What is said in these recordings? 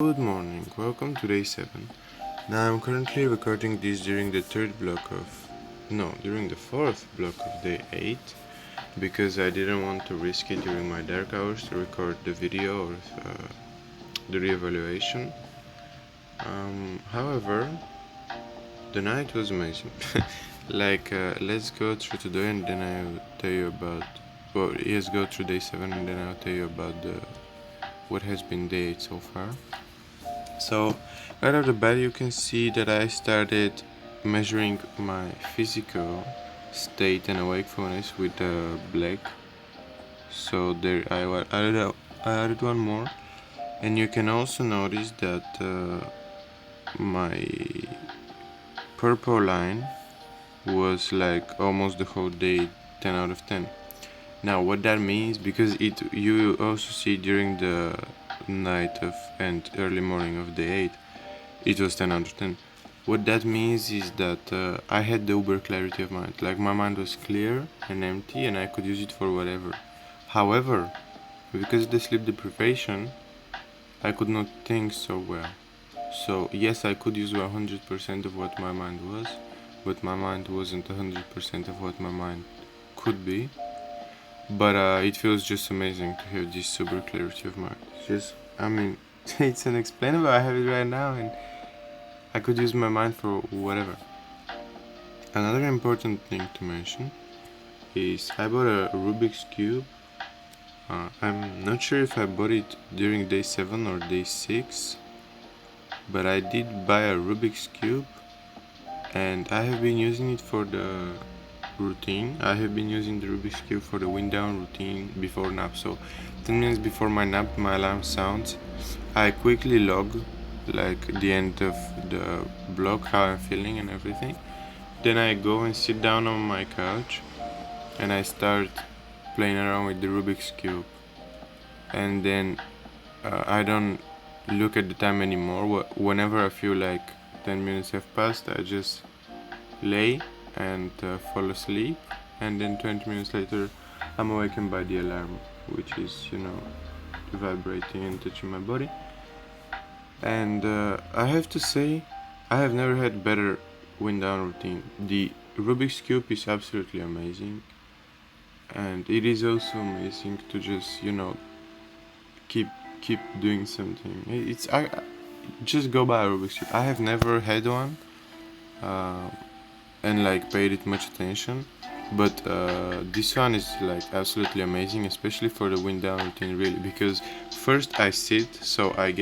Good morning, welcome to day 7. Now I'm currently recording this during the during the fourth block of day 8 because I didn't want to risk it during my dark hours to record the video or the reevaluation. However, the night was amazing. Let's go through today and then I'll tell you about. Well, let's go through day 7 and then I'll tell you about what has been day 8 so far. So, right off the bat, you can see that I started measuring my physical state and wakefulness with the black. So there I added one more, and you can also notice that my purple line was like almost the whole day 10 out of 10. Now what that means, because you also see during the night of and early morning of day 8 it was 10 out of 10. What that means is that I had the uber clarity of mind. Like my mind was clear and empty and I could use it for whatever. However, because of the sleep deprivation, I could not think so well. So yes, I could use 100% of what my mind was, but my mind wasn't 100% of what my mind could be. But it feels just amazing to have this super clarity of mind. It's unexplainable. I have it right now and I could use my mind for whatever. Another important thing to mention is I bought a Rubik's Cube. I'm not sure if I bought it during day 7 or day 6, but I did buy a Rubik's Cube and I have been using it for the routine. I have been using the Rubik's Cube for the wind down routine before nap. So 10 minutes before my nap, my alarm sounds. I quickly log like the end of the block, how I'm feeling and everything. Then I go and sit down on my couch and I start playing around with the Rubik's Cube. And then I don't look at the time anymore. Whenever I feel like 10 minutes have passed, I just lay and fall asleep. And then 20 minutes later, I'm awakened by the alarm, which is, vibrating and touching my body. And I have to say, I have never had better wind down routine. The Rubik's Cube is absolutely amazing, and it is also amazing to just keep doing something. I just go by a Rubik's Cube. I have never had one, and like paid it much attention. But this one is like absolutely amazing, especially for the wind down routine, really, because first I sit, so I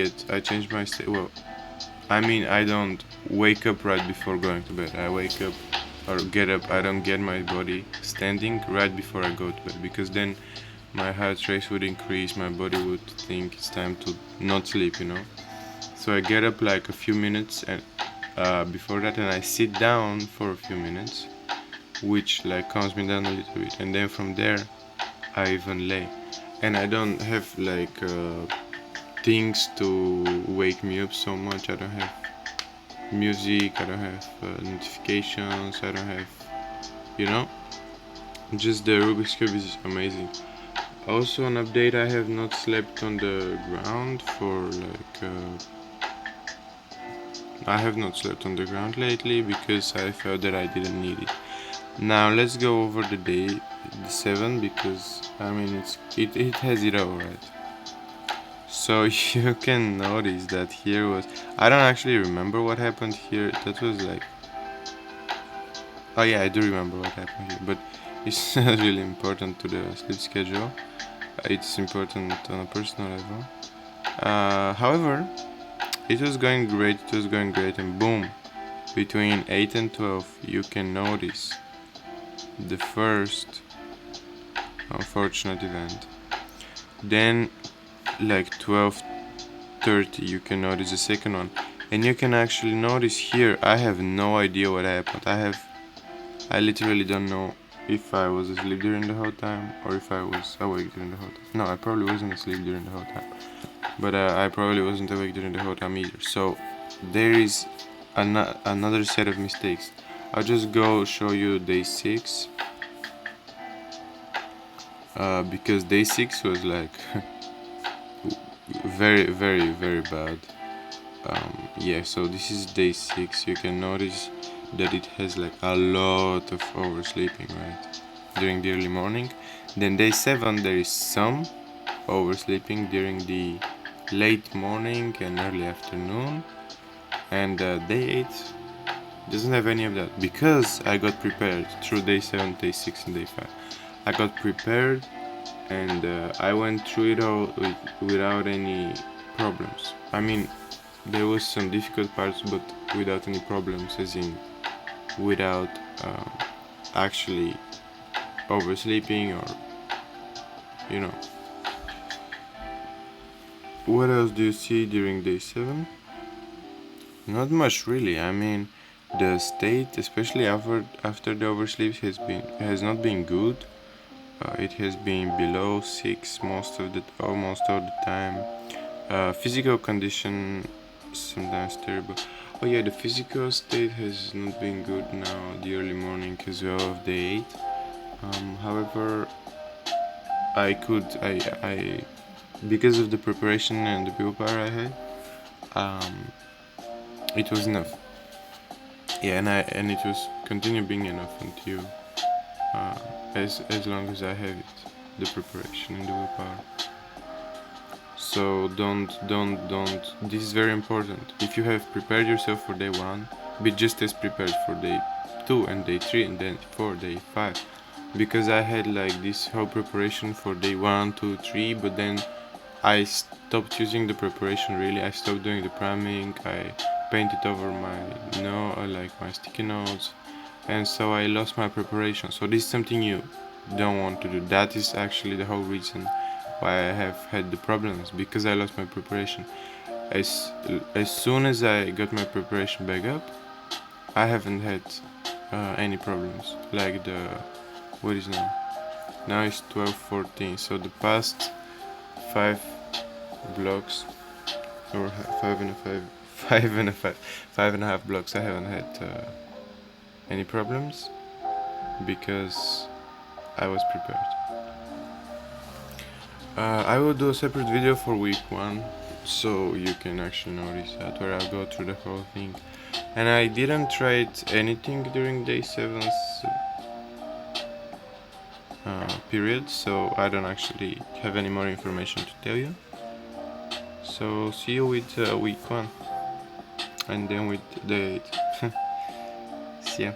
change my state. Well, I don't wake up right before going to bed. I wake up or get up. I don't get my body standing right before I go to bed, because then my heart rate would increase. My body would think it's time to not sleep. So I get up like a few minutes and before that, and I sit down for a few minutes, which like calms me down a little bit, and then from there I even lay, and I don't have like things to wake me up so much. I don't have music, I don't have notifications, I don't have, just the Rubik's Cube is amazing. Also, an update, I have not slept on the ground for I have not slept on the ground lately because I felt that I didn't need it. Now let's go over the day, the 7, because it has it all right. So you can notice that I don't actually remember what happened here. That was like, oh yeah, I do remember what happened here, but it's not really important to the sleep schedule. It's important on a personal level. However, it was going great, and boom, between 8 and 12, you can notice the first unfortunate event. Then, like 12:30, you can notice the second one, and you can actually notice here. I have no idea what happened. I literally don't know if I was asleep during the whole time or if I was awake during the whole time. No, I probably wasn't asleep during the whole time, but I probably wasn't awake during the whole time either. So there is another set of mistakes. I'll just go show you day 6, because day 6 was like very, very, very bad. Yeah, so this is day 6. You can notice that it has like a lot of oversleeping, right, during the early morning. Then day 7, there is some oversleeping during the late morning and early afternoon. And day 8 doesn't have any of that, because I got prepared through day 7, day 6, and day 5. I got prepared, and I went through it all without any problems. I mean, there was some difficult parts, but without any problems, as in without actually oversleeping, or you know. What else do you see during day 7? Not much, really. I mean, the state, especially after the oversleep, has not been good. It has been below 6 almost all the time. Physical condition sometimes terrible. Oh yeah, the physical state has not been good now. The early morning as well of day 8. However, I because of the preparation and the willpower I had, it was enough. Yeah, and it was continue being enough until as long as I have it, the preparation and the willpower. So don't. This is very important. If you have prepared yourself for day 1, be just as prepared for day 2 and day 3 and then for day 5. Because I had like this whole preparation for day 1, 2, 3, but then I stopped using the preparation. Really, I stopped doing the priming. I painted over my sticky notes, and so I lost my preparation. So this is something you don't want to do. That is actually the whole reason why I have had the problems, because I lost my preparation. As soon as I got my preparation back up, I haven't had any problems. Like what is now? Now it's 12:14. So the past 5 blocks, or 5.5 blocks, I haven't had any problems because I was prepared. I will do a separate video for week 1, so you can actually notice that, where I'll go through the whole thing. And I didn't try anything during day 7's period, so I don't actually have any more information to tell you. So see you with week 1, and then with day 8. See ya.